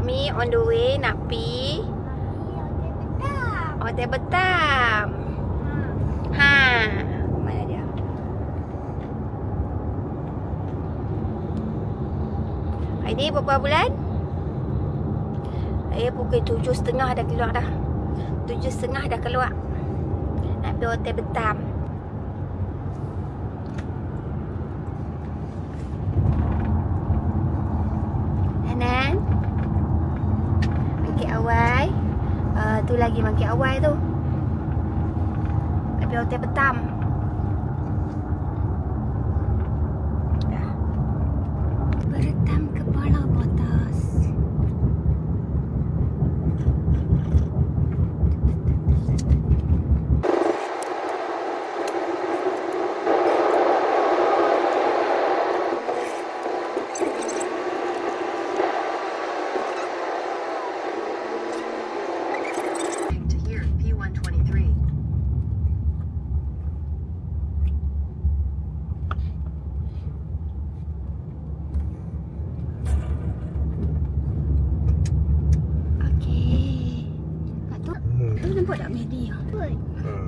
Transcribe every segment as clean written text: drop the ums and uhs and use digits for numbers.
Mi on the way nak pi Hotel Batam. Ha, mana dia? Ini berapa bulan? Saya pukul 7.30 dah keluar dah. 7.30 dah keluar. Nak pergi Hotel Batam. Hanan. Mangkit awal. Tu lagi mangkit awal tu. Nak pergi Hotel Batam. Dah. Beretam kepala batas. Nampak tak McD?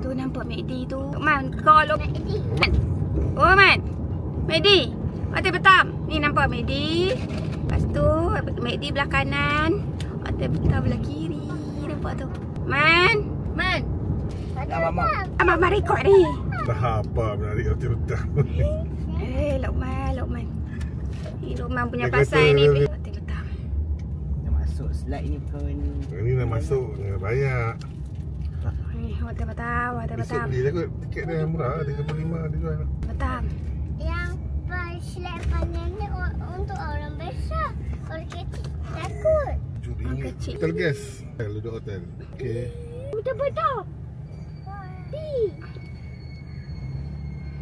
Tu nampak McD tu. Man, call up. Oh Man, McD. Hotel Batam. Ni nampak McD. Lepas tu McD belah kanan, Hotel Batam belah kiri. Nampak tu. Man. Mama rekod ni. Dah apa menarik Hotel Batam. Lokman. Ni Lokman punya pasal ni. Hotel Batam. Dah masuk slide ni pun. Ini dah masuk, dah bayar. Hotel Batam. Besok beli lah kot. Tiket dia murah, 35 dia jual. Batam. Yang slide panjang ni untuk orang besar. Orang kecil takut. Orang kecil. Hotel gas. Duduk hotel. Okey. Betul-betul.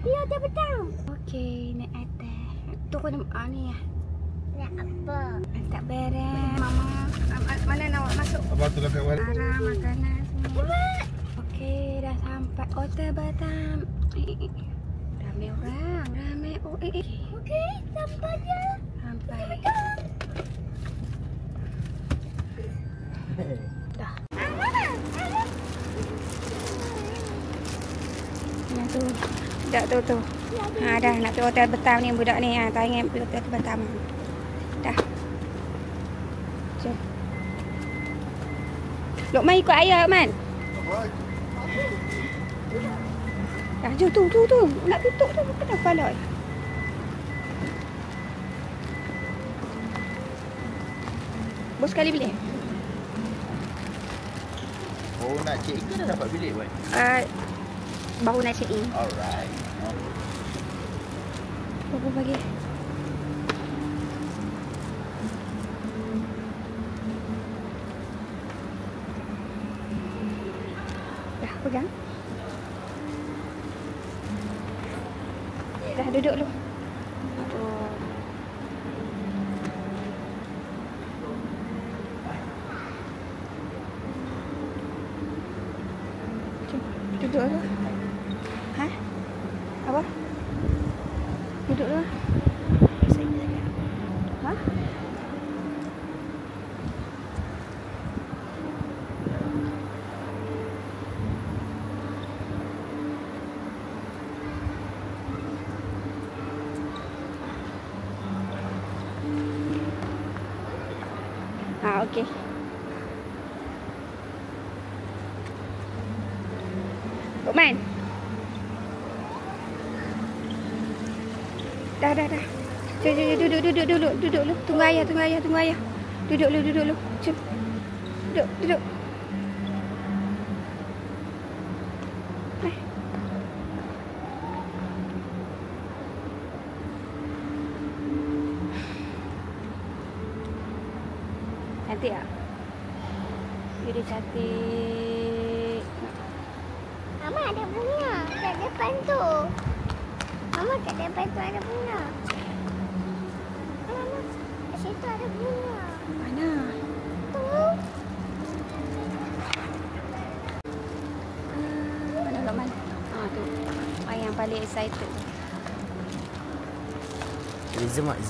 Di Hotel Batam. Okey, naik atas. Tu kau ni lah. Nak apa? Tak beres. Mama, mana nak masuk? Abang tu dah kat mana? Arah makanan semua. Okey, dah sampai Hotel Batam. Ramai orang. Okey, sampai je. Sampai. Dah. Yang tu. Budak tu. Ha, dah nak pergi Hotel Batam ni budak ni. Ha, tak ingat pergi Hotel Batam. Dah. Jom. Lokman ikut ayah, Man. Dah, jom tu. Nak tutup tu. Kenapa kepala? Bos sekali bilik? Oh, nak check in ke dah dapat bilik buat? Baru nak check in. Alright. Berapa pagi? Dah, pegang. Dah, duduk dulu. Duduk dulu. Ha? Apa? Duduk dulu. Ha? Okey. Lokman. Dah. Duduk dulu. Tunggu ayah. Duduk dulu. Jom. Duduk. Cantik tak? Dia cantik. Mama ada bunga kat depan tu. Mama kat depan tu ada bunga. Mama, kat situ ada bunga. Mana? Tu. Mana Lokman? Tu. Yang paling excited. Zoom. Dia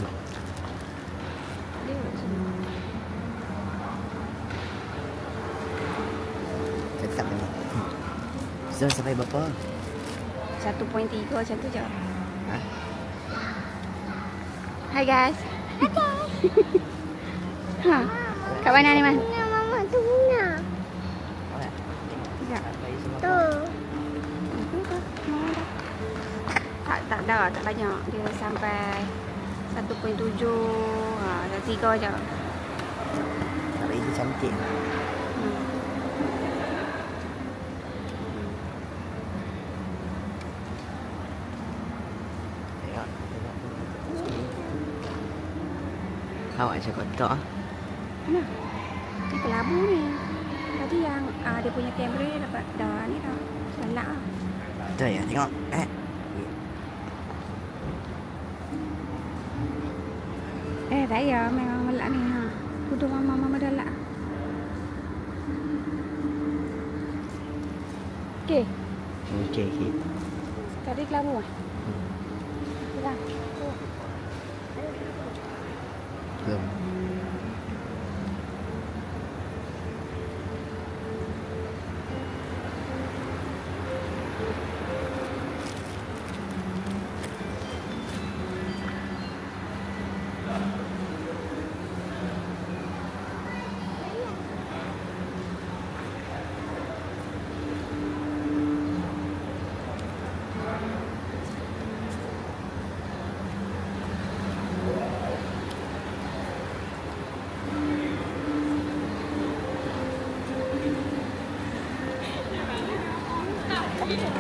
Tak boleh. So sampai berapa? 1.3 macam tu je. Ha? Hai guys. Ha. Kat mana ni, Man? Tuna, Mama. Tuna. Awak. Sekejap. Bagi semua. Tu. Tak dah, tak banyak. Dia sampai 1.7. Ha, dah 3 je. Tak bagi dia cantik. Tengok. Awak macam kotak. Mana? Ni kelabu ni. Tadi yang dia punya kamera dia dapat dah ni dah. Salah lah. Betul ya, tengok. Tak ya, memang melak ni ha. Kudu mama dah lak. Okey. Okey. Tadi kelabu ah. Pegang. Belum.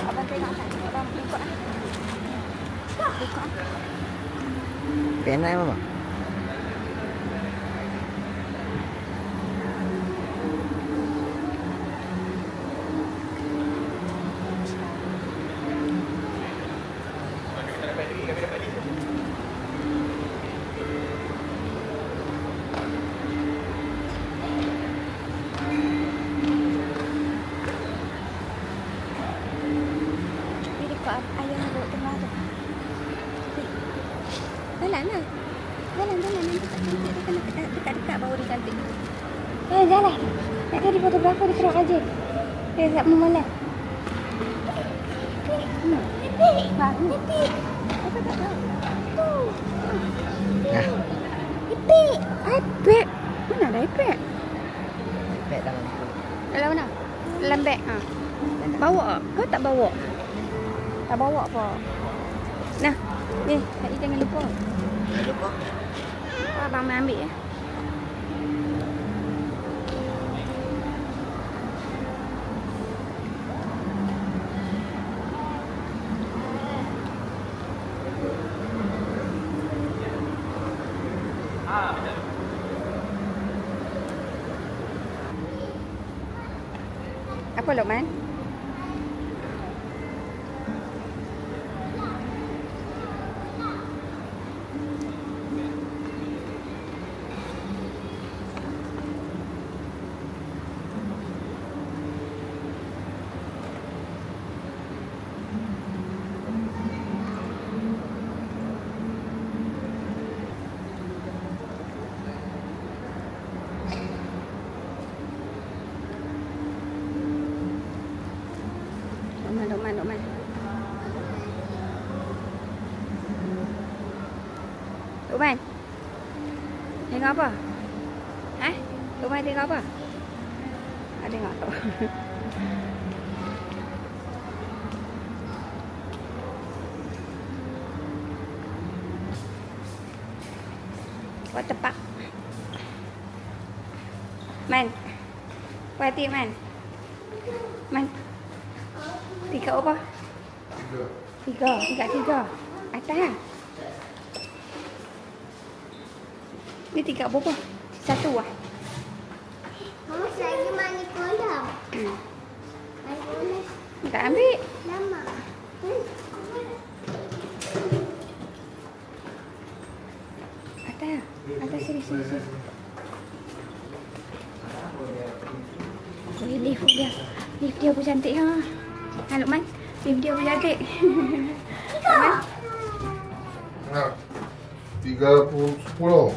Abang tengok kan. Abang ikut ah. Ikut ah. Penak ya, Mama? Ayah bawa tengah tu. Jalan lah. Jalan. Nanti tak cantik. Dia kena dekat-dekat baru dia cantik. Jalan. Nak jadi fotografer dia kerak aja. Dia tak memolat. Pipik. Apa tak tahu? Tu. Pipik. iPad. Mana ada iPad? iPad dalam tu. Dalam mana? Dalam beg. Ha. Bawa. Kau tak bawa? Tak bawa apa. Nah, ni, tadi jangan lupa. Jangan lupa. Abang mai ambil ya. Apa Lokman? Lokman. Lokman. Tengok apa? Lokman tengok apa? Tengok tak? Water park. Man. Hati Man. Man. 3 apa? 3. Atas. Ni 3 berapa? 1 lah. Mama saya mani kolam. Mani kolam. Tak ambil. Lama. Atas sini. Lift dia pun cantik ha. Lokman, lift dia pun cantik. Lokman. Nah, 3010.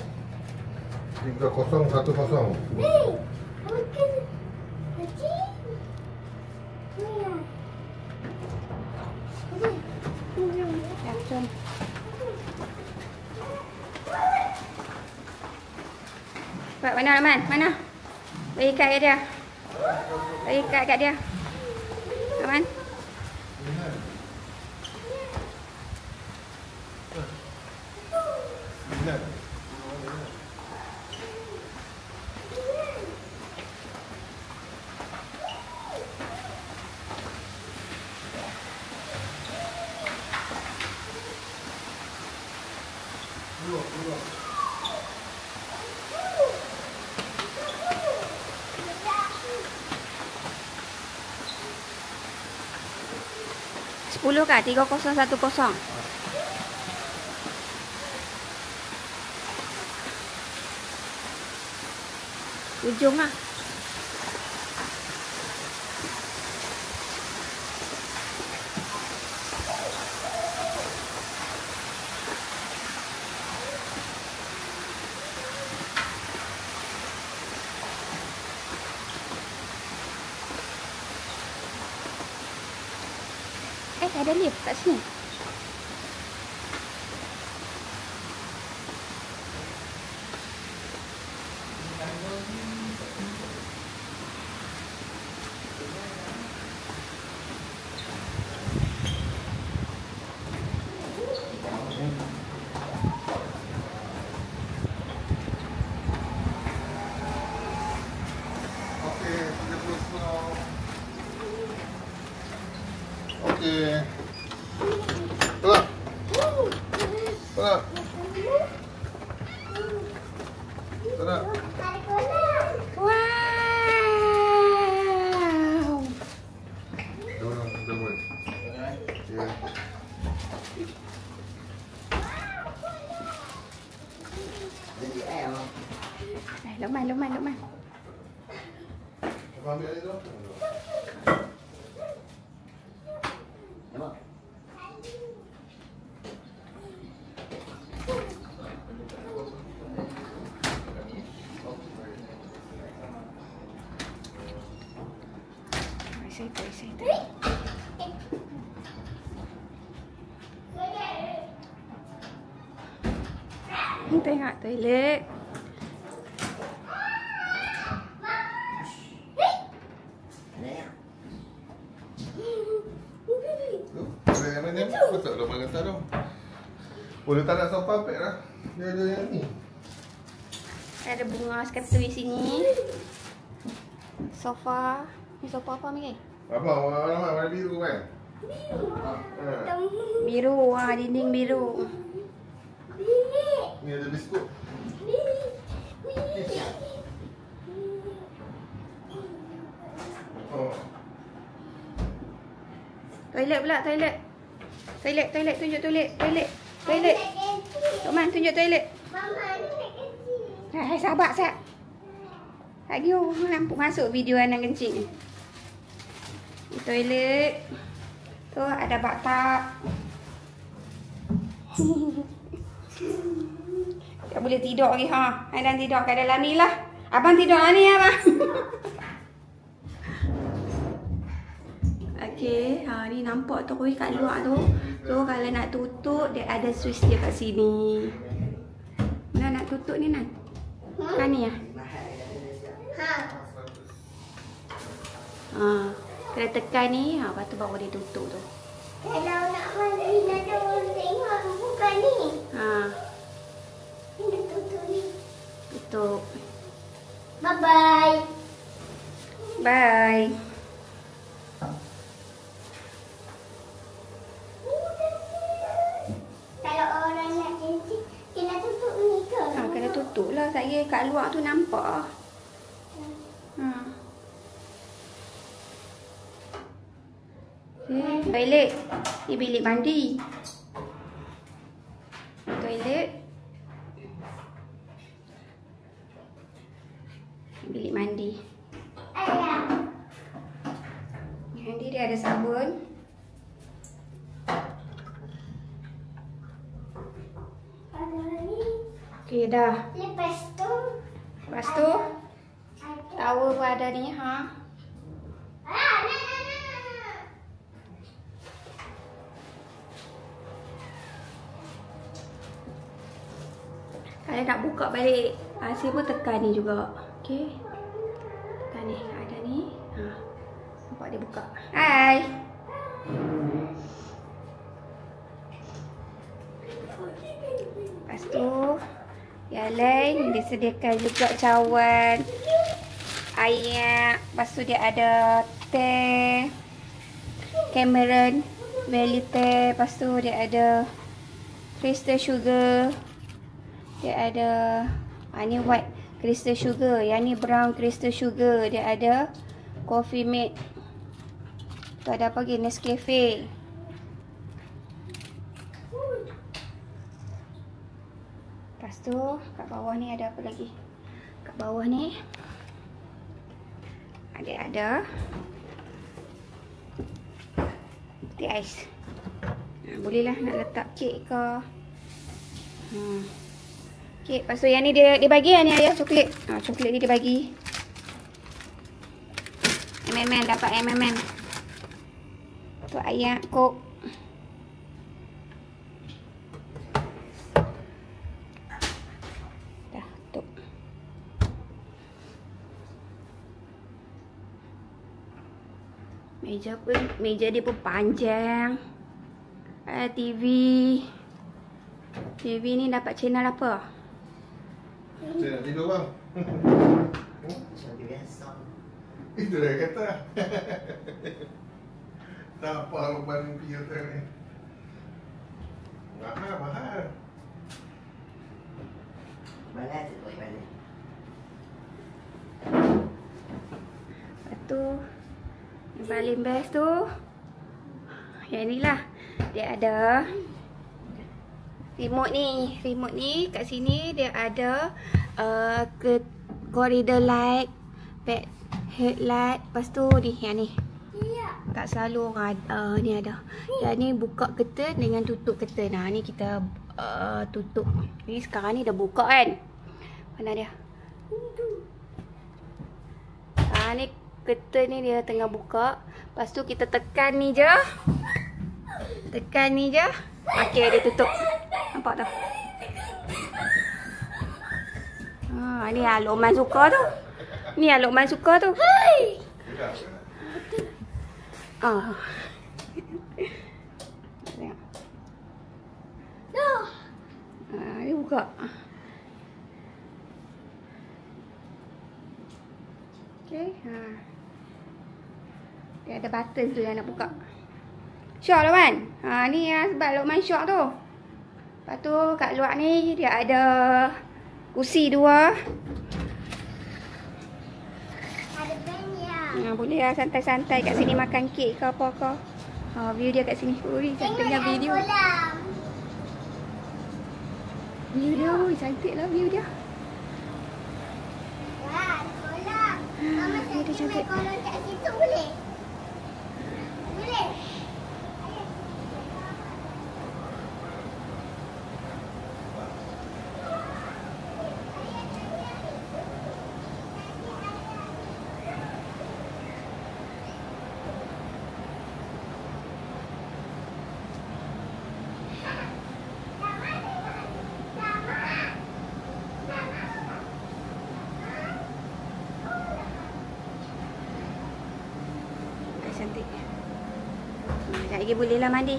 3010. Hei, makan. Haji. Jom. Pak, mana Aman? Mana? Bagi ikat kat dia. Bagi ikat kat dia. Aman? Sepuluh kah? 3010. Ujung lah. Ada lift kat sini. Okey. Tolak. Tolak. Tolak. Wow. Dah boleh. Ya. Lukman. Abang ambil air tu. Excited. Tengok toilet. Betul dah kata tu. Boleh tak nak sofa pad lah. Dia ada yang ni. Ada bunga sekatui sini. Sofa. Ni sofa apa ni? Apa? Warna biru kan? Biru. Dinding biru. Ni ada biskut. Oh. Toilet pula, toilet. Tunjuk toilet. Lukman, tunjuk toilet. Sabar, Sat. Lagi nampak masuk video anak kencing. Di toilet. Tu ada bathtub. Tak boleh tidur lagi ha. Aidan tidur kat dalam ni lah. Abang tidur lah ni abang. Okey, ni nampak tu koi kat luar tu. So kalau nak tutup dia ada switch dia kat sini. Mana nak tutup ni Nan? Kan ni ya? Kena tekan ni, lepas tu baru dia tutup tu. Kalau nak mandi nak orang tengok bukan ni. Ini tutup ni. Tutup. Bye-bye. Bye. Kalau orang nak kencing, kena tutup ni ke? Kena tutup lah. Saya kat luar tu nampak. Toilet. Ni bilik mandi. Toilet. Bilik mandi. Mandi dia ada sabun. Ada ni. Okey dah. Lepas tu tower pun ada ni ha. Kalau nak buka balik AC pun tekan ni juga. Okey. Tekan ni, ada ni. Nampak dia buka. Hai. Lepas tu yang lain disediakan juga cawan air. Lepas tu dia ada teh Cameron Valley teh. Lepas tu dia ada crystal sugar. Dia ada ni white crystal sugar, yang ni brown crystal sugar. Dia ada coffee mate. Tu ada apa lagi? Nescafe. Lepas tu kat bawah ni ada apa lagi? Kat bawah ni ada putih ais. Bolehlah nak letak kek ke. Kek. Lepas tu yang ni dia bagi ni ayah coklat. Coklat ni dia bagi. M&M, dapat M&M. Tu ayah kok. Dah tutup. Meja dia pun panjang. TV ni dapat channel apa? Saya nak tidur bang. Macam biasa. Itu dah kata. Tak apa lepas mimpi hotel ni. Mahal. Balas tu boleh balik. Lepas tu yang paling best tu yang ni lah. Dia ada remote ni kat sini dia ada ke corridor light, back headlight. Lepas tu ni yang ni. Tak selalu orang ni ada. Yang ni buka curtain dengan tutup curtain. Ni kita tutup. Ni sekarang ni dah buka kan. Mana dia? Ni curtain ni dia tengah buka. Lepas tu kita tekan ni je. Okey, dia tutup. Nampak tak? Ni Alokman suka tu. Dia buka. Okey, dia ada button tu yang nak buka. Syok lah kan? Ni sebab Lokman syok tu. Lepas tu kat luar ni dia ada kursi 2. Ada banyak. Boleh lah santai-santai kat sini makan kek ke apa ke. View dia kat sini. Ui, cantiknya video. View dia, cantik lah view dia. Wah, kolam. Mama Dia cakap cantik. main kolam kat situ boleh? Boleh? Cantik. Sekejap lagi bolehlah mandi.